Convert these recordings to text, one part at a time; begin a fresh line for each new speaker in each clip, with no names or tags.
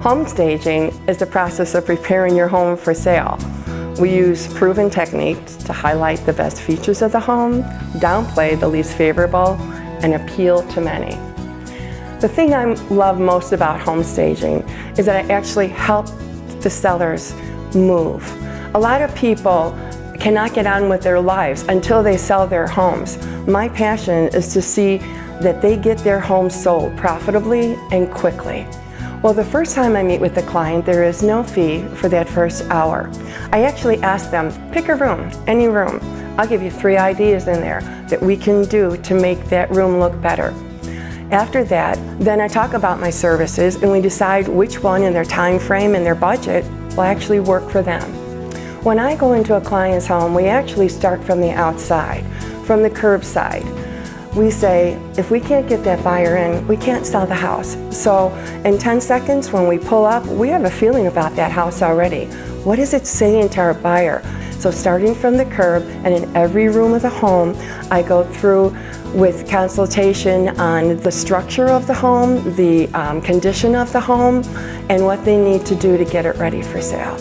Home staging is the process of preparing your home for sale. We use proven techniques to highlight the best features of the home, downplay the least favorable, and appeal to many. The thing I love most about home staging is that I actually help the sellers move. A lot of people cannot get on with their lives until they sell their homes. My passion is to see that they get their home sold profitably and quickly. Well, the first time I meet with the client, there is no fee for that first hour. I actually ask them, pick a room, any room. I'll give you 3 ideas in there that we can do to make that room look better. After that, then I talk about my services and we decide which one in their time frame and their budget will actually work for them. When I go into a client's home, we actually start from the outside, from the curbside. We say, if we can't get that buyer in, we can't sell the house. So in 10 seconds when we pull up, we have a feeling about that house already. What is it saying to our buyer? So starting from the curb and in every room of the home, I go through with consultation on the structure of the home, the condition of the home, and what they need to do to get it ready for sale.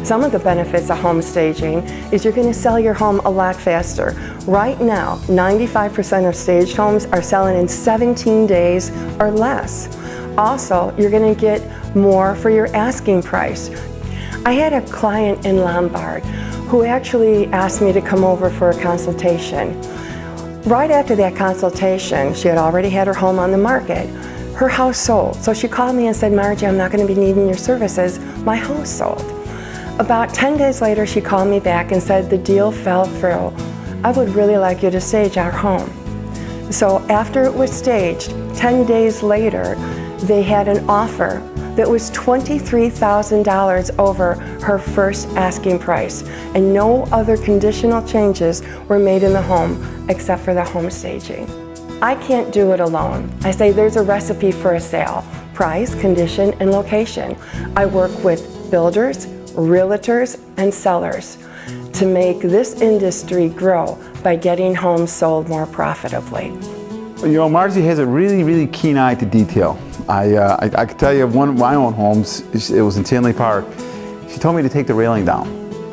Some of the benefits of home staging is you're going to sell your home a lot faster. Right now, 95% of staged homes are selling in 17 days or less. Also, you're going to get more for your asking price. I had a client in Lombard who actually asked me to come over for a consultation. Right after that consultation, she had already had her home on the market. Her house sold. So she called me and said, Margie, I'm not going to be needing your services. My house sold. About 10 days later, she called me back and said the deal fell through. I would really like you to stage our home. So after it was staged, 10 days later, they had an offer that was $23,000 over her first asking price, and no other conditional changes were made in the home except for the home staging. I can't do it alone. I say there's a recipe for a sale: price, condition, and location. I work with builders, realtors, and sellers to make this industry grow by getting homes sold more profitably.
You know, Margie has a really keen eye to detail. I can tell you one of my own homes, it was in Tinley Park. She told me to take the railing down,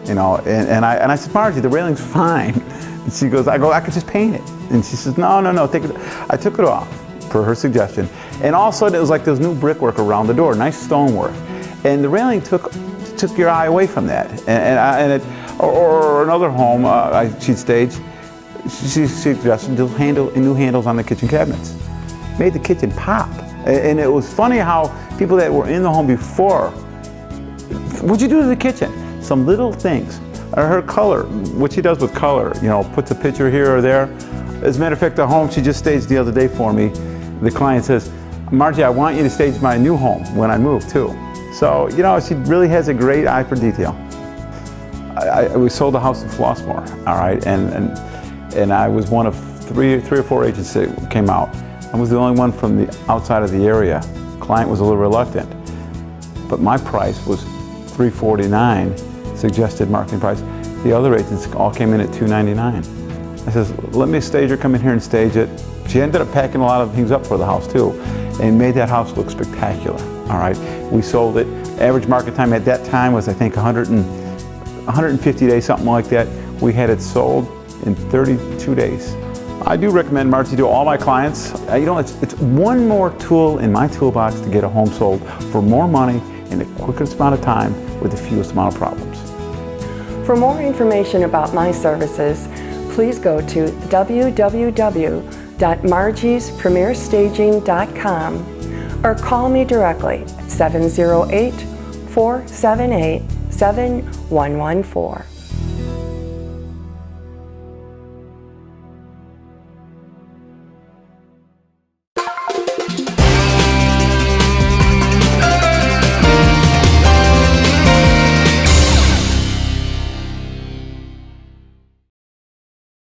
you know, and I said, Margie, the railing's fine. And she goes, I could just paint it. And she says, no, take it. I took it off per her suggestion. And all of a sudden it was like this new brickwork around the door, nice stonework. And the railing took your eye away from that. Or another home she'd staged, she suggested new handles on the kitchen cabinets. Made the kitchen pop. And it was funny how people that were in the home before, what'd you do to the kitchen? Some little things. Or her color, what she does with color, you know, puts a picture here or there. As a matter of fact, the home she just staged the other day for me, the client says, Margie, I want you to stage my new home when I move too. So, you know, she really has a great eye for detail. We sold a house in Flossmoor, all right, and I was one of three or four agents that came out. I was the only one from the outside of the area. Client was a little reluctant, but my price was $349, suggested marketing price. The other agents all came in at $299. I says, let me stager come in here and stage it. She ended up packing a lot of things up for the house too, and made that house look spectacular. All right, we sold it. Average market time at that time was, I think, 150 days, something like that. We had it sold in 32 days. I do recommend Margie to all my clients. You know, it's one more tool in my toolbox to get a home sold for more money in the quickest amount of time with the fewest amount of problems.
For more information about my services, please go to www.margiespremierstaging.com or call me directly at 708-478-7114.